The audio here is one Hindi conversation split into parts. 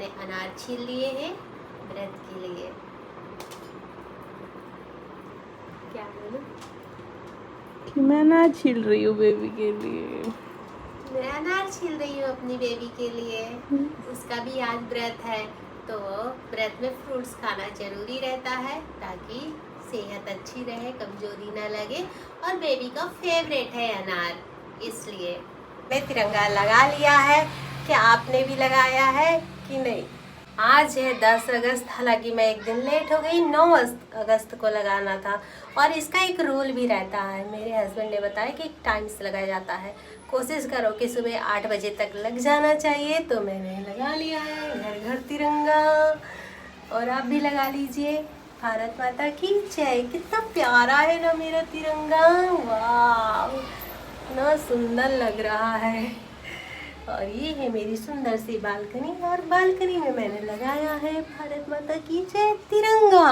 मैंने अनार छील लिए हैं व्रत के लिए। क्या बोलूं? कि मैं ना छील रही हूँ बेबी के लिए। मैं अनार छील रही हूँ अपनी बेबी के लिए। उसका भी आज व्रत है, तो व्रत में फ्रूट्स खाना जरूरी रहता है ताकि सेहत अच्छी रहे, कमजोरी ना लगे। और बेबी का फेवरेट है अनार, इसलिए मैं तिरंगा लगा लिया है। क्या आपने भी लगाया है कि नहीं? आज है 10 अगस्त, हालांकि मैं एक दिन लेट हो गई। 9 अगस्त को लगाना था। और इसका एक रूल भी रहता है, मेरे हस्बैंड ने बताया कि टाइम से लगाया जाता है। कोशिश करो कि सुबह 8 बजे तक लग जाना चाहिए। तो मैंने लगा लिया है घर घर तिरंगा, और आप भी लगा लीजिए। भारत माता की जय। कितना प्यारा है ना मेरा तिरंगा, वाह इतना सुंदर लग रहा है। और ये है मेरी सुंदर सी बालकनी, और बालकनी में मैंने लगाया है भारत माता की जय तिरंगा।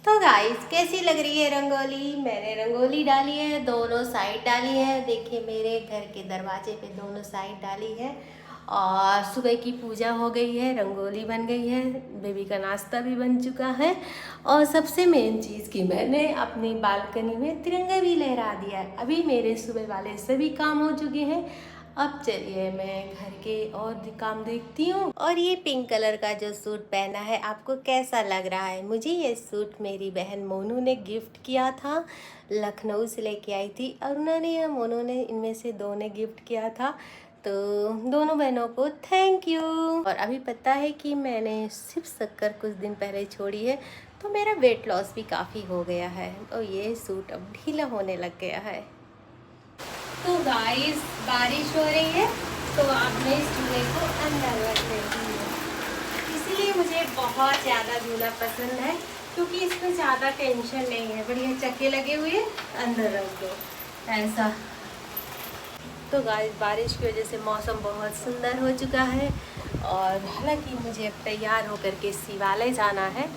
तो गाइस, कैसी लग रही है रंगोली? मैंने रंगोली डाली है, दोनों साइड डाली है। देखिए मेरे घर के दरवाजे पे दोनों साइड डाली है। और सुबह की पूजा हो गई है, रंगोली बन गई है, बेबी का नाश्ता भी बन चुका है। और सबसे मेन चीज़ कि मैंने अपनी बालकनी में तिरंगा भी लहरा दिया है। अभी मेरे सुबह वाले सभी काम हो चुके हैं। अब चलिए मैं घर के और काम देखती हूँ। और ये पिंक कलर का जो सूट पहना है, आपको कैसा लग रहा है? मुझे ये सूट मेरी बहन मोनू ने गिफ्ट किया था, लखनऊ से लेके आई थी। अरुणा ने या मोनू ने, इनमें से दो ने गिफ्ट किया था। तो दोनों बहनों को थैंक यू। और अभी पता है कि मैंने सिर्फ शक्कर कुछ दिन पहले छोड़ी है, तो मेरा वेट लॉस भी काफ़ी हो गया है। और ये सूट अब ढीला होने लग गया है। तो गाइस, बारिश हो रही है, तो आपने इस झूले को अंदर रख देती है। इसीलिए मुझे बहुत ज़्यादा झूला पसंद है, क्योंकि इसमें ज़्यादा टेंशन नहीं है। बढ़िया चक्के लगे हुए हैं, अंदर रख दो ऐसा। तो गाइस, बारिश की वजह से मौसम बहुत सुंदर हो चुका है। और हालांकि मुझे अब तैयार होकर के शिवालय जाना है,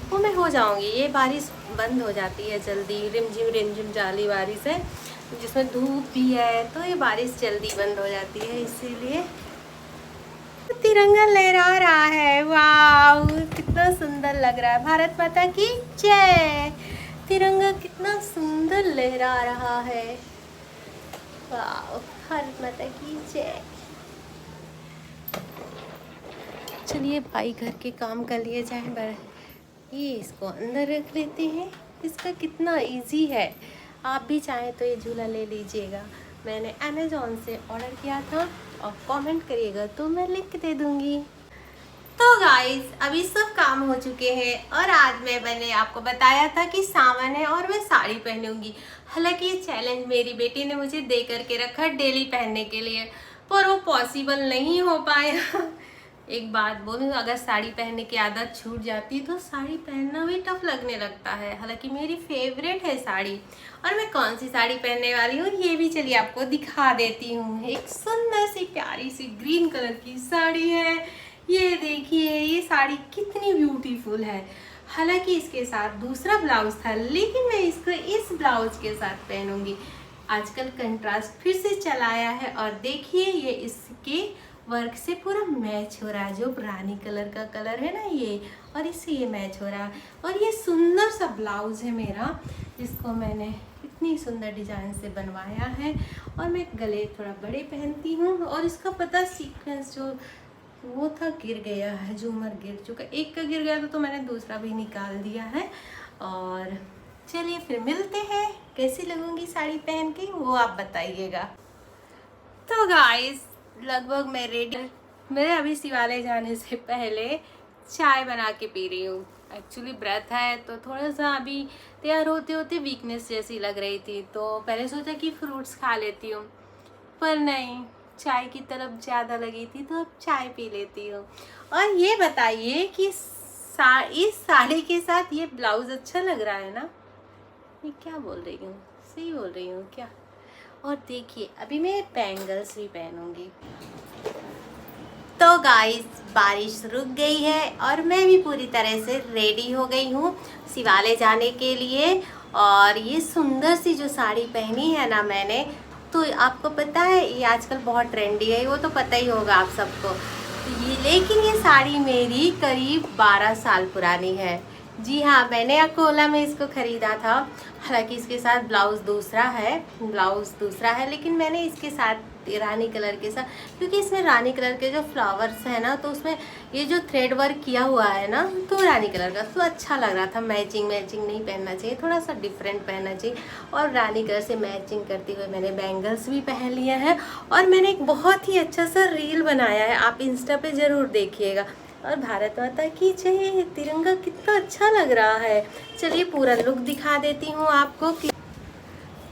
वो मैं हो जाऊंगी। ये बारिश बंद हो जाती है जल्दी, रिमझिम जाली बारिश है जिसमें धूप भी है, तो ये बारिश जल्दी बंद हो जाती है। इसीलिए तिरंगा लहरा रहा है, वाह कितना सुंदर लग रहा है। भारत माता की जय। तिरंगा कितना सुंदर लहरा रहा है, वाह भारत माता की जय। चलिए भाई, घर के काम कर लिए जाए। ये इसको अंदर रख लेते हैं। इसका कितना इजी है। आप भी चाहें तो ये झूला ले लीजिएगा। मैंने अमेज़ॉन से ऑर्डर किया था, और कमेंट करिएगा तो मैं लिंक दे दूँगी। तो गाइस, अभी सब काम हो चुके हैं। और आज मैंने आपको बताया था कि सावन है और मैं साड़ी पहनूंगी। हालांकि ये चैलेंज मेरी बेटी ने मुझे दे करके रखा डेली पहनने के लिए, पर वो पॉसिबल नहीं हो पाया। एक बात बोलूँ, अगर साड़ी पहनने की आदत छूट जाती तो साड़ी पहनना भी टफ लगने लगता है। हालांकि मेरी फेवरेट है साड़ी। और मैं कौन सी साड़ी पहनने वाली हूँ ये भी चलिए आपको दिखा देती हूँ। एक सुंदर सी प्यारी सी ग्रीन कलर की साड़ी है। ये देखिए, ये साड़ी कितनी ब्यूटीफुल है। हालांकि इसके साथ दूसरा ब्लाउज था, लेकिन मैं इसको इस ब्लाउज के साथ पहनूंगी। आजकल कंट्रास्ट फिर से चलाया है, और देखिए ये इसके वर्क से पूरा मैच हो रहा है। जो रानी कलर का कलर है ना ये, और इससे ये मैच हो रहा है। और ये सुंदर सा ब्लाउज है मेरा, जिसको मैंने इतनी सुंदर डिजाइन से बनवाया है। और मैं गले थोड़ा बड़े पहनती हूँ। और इसका पता सीक्वेंस जो वो था गिर गया है, झूमर गिर चुका, एक का गिर गया था, तो मैंने दूसरा भी निकाल दिया है। और चलिए फिर मिलते हैं, कैसी लगूंगी साड़ी पहन के वो आप बताइएगा। तो गाइस, लगभग मैं रेडी। मेरे अभी शिवालय जाने से पहले चाय बना के पी रही हूँ। एक्चुअली व्रत है, तो थोड़ा सा अभी तैयार होते होते वीकनेस जैसी लग रही थी, तो पहले सोचा कि फ्रूट्स खा लेती हूँ, पर नहीं, चाय की तरफ ज़्यादा लगी थी, तो अब चाय पी लेती हूँ। और ये बताइए कि इस साड़ी के साथ ये ब्लाउज अच्छा लग रहा है ना? ये क्या बोल रही हूँ, सही बोल रही हूँ क्या? और देखिए, अभी मैं बैंगल्स भी पहनूंगी। तो गाइस, बारिश रुक गई है, और मैं भी पूरी तरह से रेडी हो गई हूँ शिवालय जाने के लिए। और ये सुंदर सी जो साड़ी पहनी है ना मैंने, तो आपको पता है ये आजकल बहुत ट्रेंडी है, वो तो पता ही होगा आप सबको। लेकिन ये साड़ी मेरी करीब 12 साल पुरानी है। जी हाँ, मैंने अकोला में इसको ख़रीदा था। हालांकि इसके साथ ब्लाउज़ दूसरा है, लेकिन मैंने इसके साथ रानी कलर के साथ, क्योंकि इसमें रानी कलर के जो फ्लावर्स हैं ना, तो उसमें ये जो थ्रेड वर्क किया हुआ है ना, तो रानी कलर का तो अच्छा लग रहा था। मैचिंग नहीं पहनना चाहिए, थोड़ा सा डिफरेंट पहनना चाहिए। और रानी कलर से मैचिंग करते हुए मैंने बैंगल्स भी पहन लिए हैं। और मैंने एक बहुत ही अच्छा सा रील बनाया है, आप इंस्टा पे ज़रूर देखिएगा। और भारत माता की जय, तिरंगा कितना अच्छा लग रहा है। चलिए पूरा लुक दिखा देती हूँ आपको कि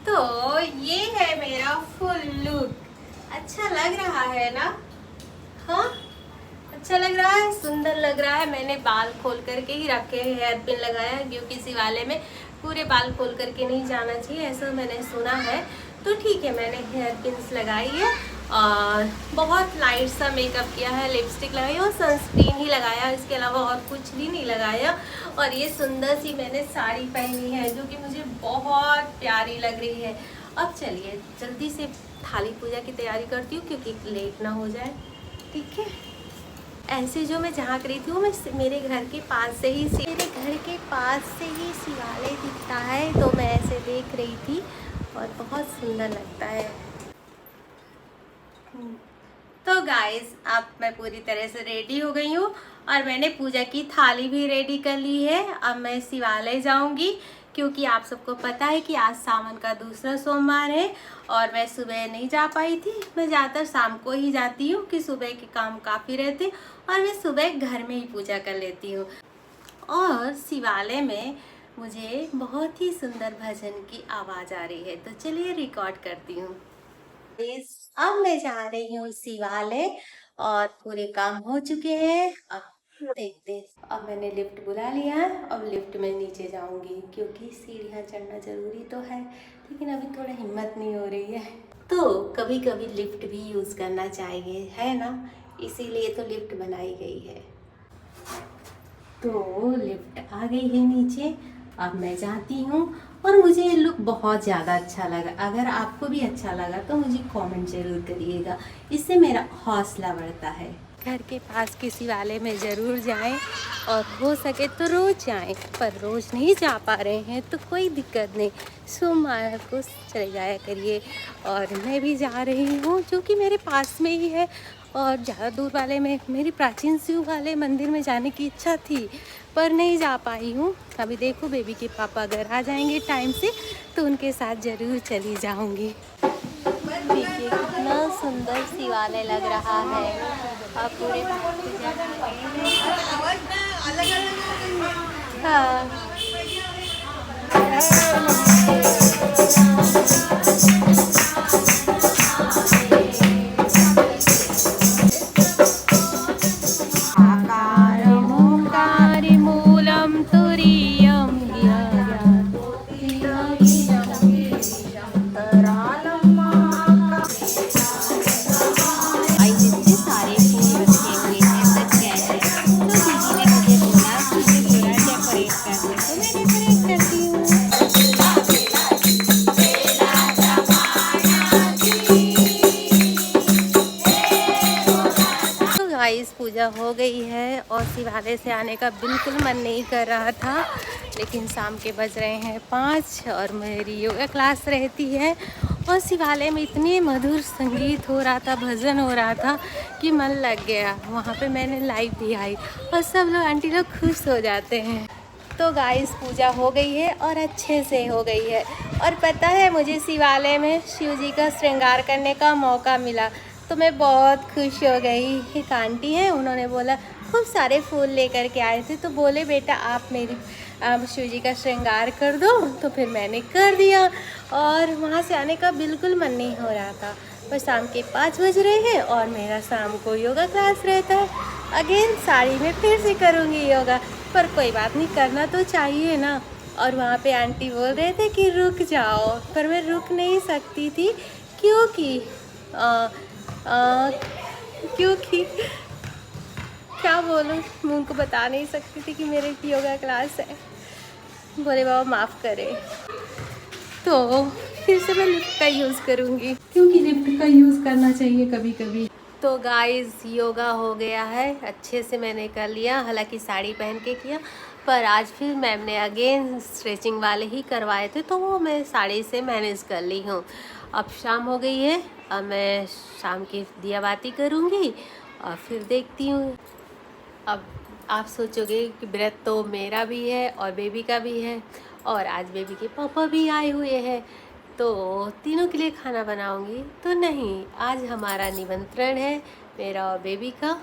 तो ये है मेरा फुल लुक। अच्छा लग रहा है ना? हाँ, अच्छा लग रहा है, सुंदर लग रहा है। मैंने बाल खोल करके ही रखे हैं, हेयर पिन लगाया है, क्योंकि शिवालय में पूरे बाल खोल करके नहीं जाना चाहिए, ऐसा मैंने सुना है। तो ठीक है, मैंने हेयर पिन्स लगाई है और बहुत लाइट सा मेकअप किया है, लिपस्टिक लगाई और सनस्क्रीन ही लगाया, इसके अलावा और कुछ भी नहीं लगाया। और ये सुंदर सी मैंने साड़ी पहनी है, जो कि मुझे बहुत प्यारी लग रही है। अब चलिए जल्दी से थाली पूजा की तैयारी करती हूँ, क्योंकि लेट ना हो जाए। ठीक है, ऐसे जो मैं जहाँ रही थी वो मेरे घर के पास से ही शिवालय दिखता है, तो मैं ऐसे देख रही थी और बहुत सुंदर लगता है। तो गाइस, अब मैं पूरी तरह से रेडी हो गई हूँ और मैंने पूजा की थाली भी रेडी कर ली है। अब मैं शिवालय जाऊंगी, क्योंकि आप सबको पता है कि आज सावन का दूसरा सोमवार है और मैं सुबह नहीं जा पाई थी। मैं ज़्यादातर शाम को ही जाती हूँ, कि सुबह के काम काफ़ी रहते और मैं सुबह घर में ही पूजा कर लेती हूँ। और शिवालय में मुझे बहुत ही सुंदर भजन की आवाज़ आ रही है, तो चलिए रिकॉर्ड करती हूँ। अब मैं जा रही हूँ शिवालय और पूरे काम हो चुके हैं। अब देखते, अब मैंने लिफ्ट बुला लिया है। अब लिफ्ट में नीचे जाऊंगी, क्योंकि सीढ़ियाँ चढ़ना जरूरी तो है, लेकिन अभी थोड़ा हिम्मत नहीं हो रही है। तो कभी कभी लिफ्ट भी यूज़ करना चाहिए, है ना? इसीलिए तो लिफ्ट बनाई गई है। तो लिफ्ट आ गई है नीचे, अब मैं जाती हूँ। और मुझे ये लुक बहुत ज़्यादा अच्छा लगा। अगर आपको भी अच्छा लगा तो मुझे कमेंट ज़रूर करिएगा, इससे मेरा हौसला बढ़ता है। घर के पास के शिवालय में ज़रूर जाएं और हो सके तो रोज़ जाएं, पर रोज़ नहीं जा पा रहे हैं तो कोई दिक्कत नहीं, सोमवार को चले जाया करिए। और मैं भी जा रही हूँ, जो कि मेरे पास में ही है। और ज़्यादा दूर वाले में, मेरी प्राचीन शिव वाले मंदिर में जाने की इच्छा थी, पर नहीं जा पाई हूँ। अभी देखो बेबी के पापा अगर आ जाएंगे टाइम से तो उनके साथ ज़रूर चली जाऊँगी। देखिए कितना सुंदर शिवालय लग रहा है। आप पूरे हाँ, पूजा हो गई है और शिवालय से आने का बिल्कुल मन नहीं कर रहा था, लेकिन शाम के बज रहे हैं 5 और मेरी योगा क्लास रहती है। और शिवालय में इतने मधुर संगीत हो रहा था, भजन हो रहा था कि मन लग गया। वहाँ पे मैंने लाइव भी आई और सब लोग, आंटी लोग खुश हो जाते हैं। तो गाइस, पूजा हो गई है और अच्छे से हो गई है। और पता है, मुझे शिवालय में शिव जी का श्रृंगार करने का मौका मिला, तो मैं बहुत खुश हो गई। एक आंटी हैं, उन्होंने बोला, खूब सारे फूल लेकर के आए थे, तो बोले बेटा आप शिव जी का श्रृंगार कर दो। तो फिर मैंने कर दिया और वहाँ से आने का बिल्कुल मन नहीं हो रहा था। पर शाम के 5 बज रहे हैं और मेरा शाम को योगा क्लास रहता है। अगेन साड़ी में फिर से करूँगी योगा, पर कोई बात नहीं, करना तो चाहिए ना। और वहाँ पे आंटी बोल रहे थे कि रुक जाओ, पर मैं रुक नहीं सकती थी, क्योंकि क्या बोलूँ, मैं उनको बता नहीं सकती थी कि मेरे योगा क्लास है। बोले बाबा माफ़ करें। तो फिर से मैं लिफ्ट का यूज़ करूँगी, क्योंकि लिफ्ट का यूज़ करना चाहिए कभी कभी। तो गाइस योगा हो गया है, अच्छे से मैंने कर लिया, हालांकि साड़ी पहन के किया, पर आज फिर मैम ने अगेन स्ट्रेचिंग वाले ही करवाए थे तो वो मैं साड़ी से मैनेज कर ली हूँ। अब शाम हो गई है, अब मैं शाम की दिया बाती करूँगी और फिर देखती हूँ। अब आप सोचोगे कि व्रत तो मेरा भी है और बेबी का भी है, और आज बेबी के पापा भी आए हुए हैं, तो तीनों के लिए खाना बनाऊंगी। तो नहीं, आज हमारा निमंत्रण है, मेरा और बेबी का,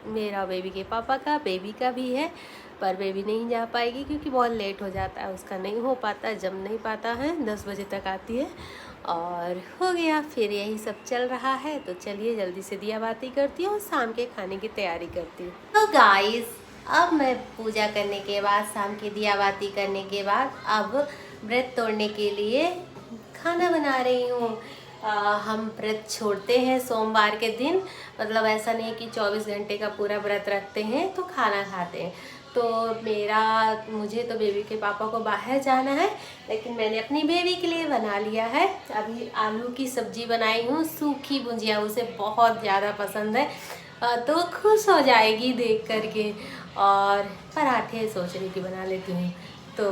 मेरा और बेबी के पापा का, बेबी का भी है, पर बेबी नहीं जा पाएगी क्योंकि बहुत लेट हो जाता है, उसका नहीं हो पाता, जम नहीं पाता है, 10 बजे तक आती है। और हो गया, फिर यही सब चल रहा है। तो चलिए जल्दी से दिया बाती करती हूँ और शाम के खाने की तैयारी करती हूँ। तो गाइस, अब मैं पूजा करने के बाद, शाम की दिया बाती करने के बाद, अब व्रत तोड़ने के लिए खाना बना रही हूँ। हम व्रत छोड़ते हैं सोमवार के दिन, मतलब ऐसा नहीं कि 24 घंटे का पूरा व्रत रखते हैं तो खाना खाते हैं। तो मुझे तो बेबी के पापा को बाहर जाना है, लेकिन मैंने अपनी बेबी के लिए बना लिया है। अभी आलू की सब्जी बनाई हूँ, सूखी भुजिया, उसे बहुत ज़्यादा पसंद है, तो खुश हो जाएगी देख करके। और पराठे सोच रही कि बना लेती हूँ, तो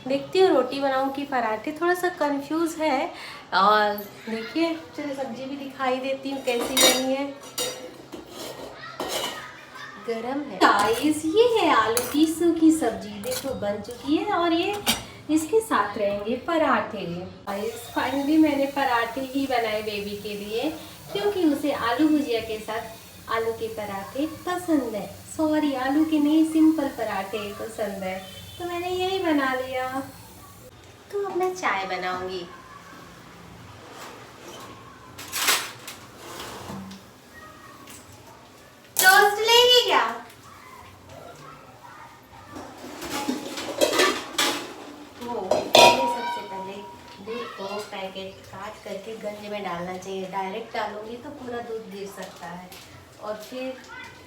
देखती हूँ रोटी बनाऊँ कि पराठे, थोड़ा सा कंफ्यूज है। और देखिए, चलिए सब्जी भी दिखाई देती हूँ कैसी बनी है, गरम है। गाइस, ये है आलू की सूखी सब्जी, देखो बन चुकी है, और ये इसके साथ रहेंगे पराठे। गाइस, फाइनली मैंने पराठे ही बनाए बेबी के लिए, क्योंकि उसे आलू भुजिया के साथ आलू के पराठे पसंद है। सॉरी, आलू के नहीं, सिंपल पराठे पसंद है, तो मैंने यही बना लिया। तो अब मैं चाय बनाऊंगी। टोस्ट लेंगे क्या? सबसे पहले दूध को पैकेट काट करके गंज में डालना चाहिए, डायरेक्ट डालूंगी तो पूरा दूध गिर सकता है और फिर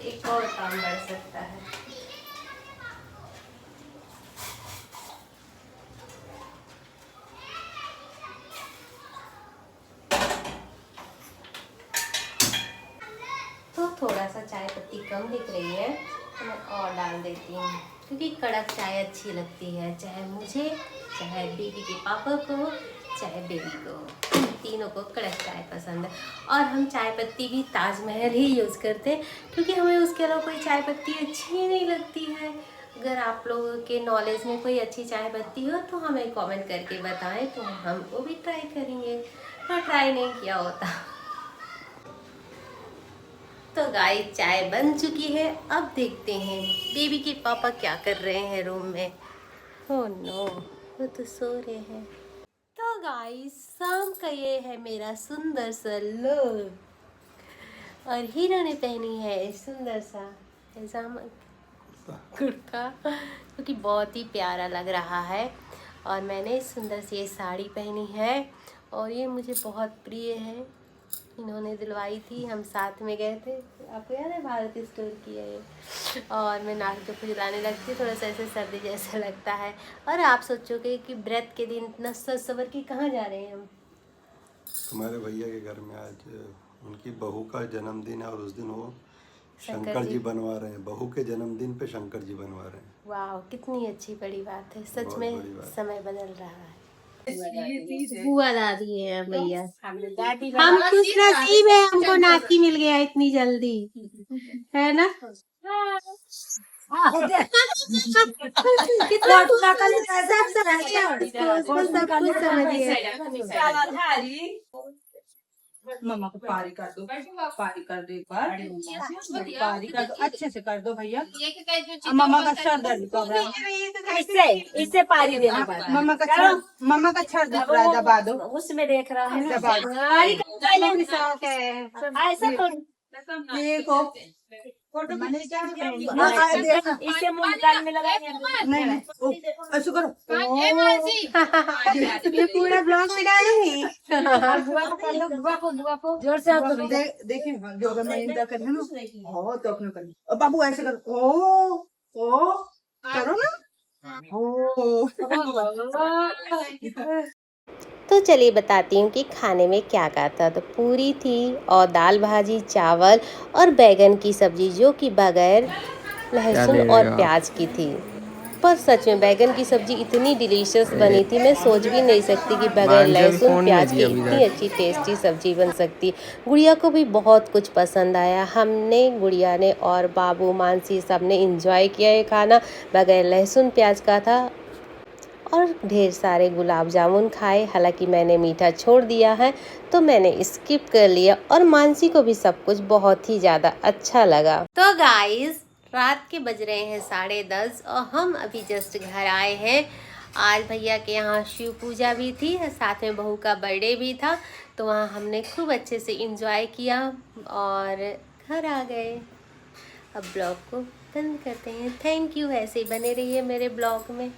एक और काम बढ़ सकता है। तो थोड़ा सा चाय पत्ती कम दिख रही है तो मैं और डाल देती हूँ, क्योंकि कड़क चाय अच्छी लगती है, चाहे मुझे, चाहे बेबी के पापा को, चाहे बेबी को, तीनों को कड़क चाय पसंद है। और हम चाय पत्ती भी ताजमहल ही यूज़ करते हैं, क्योंकि हमें उसके अलावा कोई चाय पत्ती अच्छी ही नहीं लगती है। अगर आप लोगों के नॉलेज में कोई अच्छी चाय पत्ती हो तो हमें कमेंट करके बताएं, तो हम वो भी ट्राई करेंगे, पर ट्राई नहीं किया होता। तो गाइस, चाय बन चुकी है, अब देखते हैं बेबी के पापा क्या कर रहे हैं रूम में। ओह नो, वो तो सो रहे हैं। तो गाइस, शाम का ये है मेरा सुंदर सा लुक, और हीरो ने पहनी है सुंदर सा पैजामा कुर्ता, क्योंकि बहुत ही प्यारा लग रहा है। और मैंने सुंदर सी ये साड़ी पहनी है, और ये मुझे बहुत प्रिय है, इन्होंने दिलवाई थी, हम साथ में गए थे, आपको याद है, भारत स्टोर की है ये। और मैं नाक जब खुजलाने लगती है, थोड़ा सा ऐसे सर्दी जैसा लगता है। और आप सोचोगे कि व्रत के दिन इतना सज सवर के कहाँ जा रहे हैं हम? तुम्हारे भैया के घर में आज उनकी बहू का जन्मदिन है, और उस दिन वो शंकर जी बनवा रहे हैं, बहू के जन्मदिन पे शंकर जी बनवा रहे हैं। वाह, कितनी अच्छी बड़ी बात है, सच बहुत में बड़ी बात। समय बदल रहा है। बुआ दादी है भैया, हम खुश नसीब है, हमको नाती मिल गया इतनी जल्दी, है ना? कितना सब कुछ समझिए। मम्मा को पारी कर दो, पारी कर दो, एक बार पारी कर दो, अच्छे से कर दो भैया। मम्मा का सर दर्द कर रहा है, इससे पारी देना पड़ता है। मम्मा का सर दर्द रहा है, दबा दो, उसमें देख रहा है ना, दबा दो। ऐसा तो देखो इससे मुंह कान में लगाएंगे। नहीं ऐसे करो, ये पूरा ब्लॉग में डालूंगी। बुआ को जोर से देखिए जो मैं इंदा कर ना, हो तो अपने कर, और बाबू ऐसे करो, ओ करो ना, ओ तो चलिए बताती हूँ कि खाने में क्या क्या था। तो पूरी थी और दाल भाजी, चावल और बैगन की सब्जी, जो कि बगैर लहसुन और प्याज की थी। पर सच में बैगन की सब्जी इतनी डिलीशियस बनी थी, मैं सोच भी नहीं सकती कि बगैर लहसुन प्याज के इतनी अच्छी टेस्टी सब्जी बन सकती। गुड़िया को भी बहुत कुछ पसंद आया। हमने, गुड़िया ने और बाबू, मानसी सब ने एंजॉय किया ये खाना। बगैर लहसुन प्याज का था और ढेर सारे गुलाब जामुन खाए। हालांकि मैंने मीठा छोड़ दिया है तो मैंने स्किप कर लिया, और मानसी को भी सब कुछ बहुत ही ज़्यादा अच्छा लगा। तो गाइस, रात के बज रहे हैं 10:30 और हम अभी जस्ट घर आए हैं। आज भैया के यहाँ शिव पूजा भी थी, साथ में बहू का बर्थडे भी था, तो वहाँ हमने खूब अच्छे से एंजॉय किया और घर आ गए। अब ब्लॉग को बंद करते हैं। थैंक यू, ऐसे ही बने रहिए मेरे ब्लॉग में।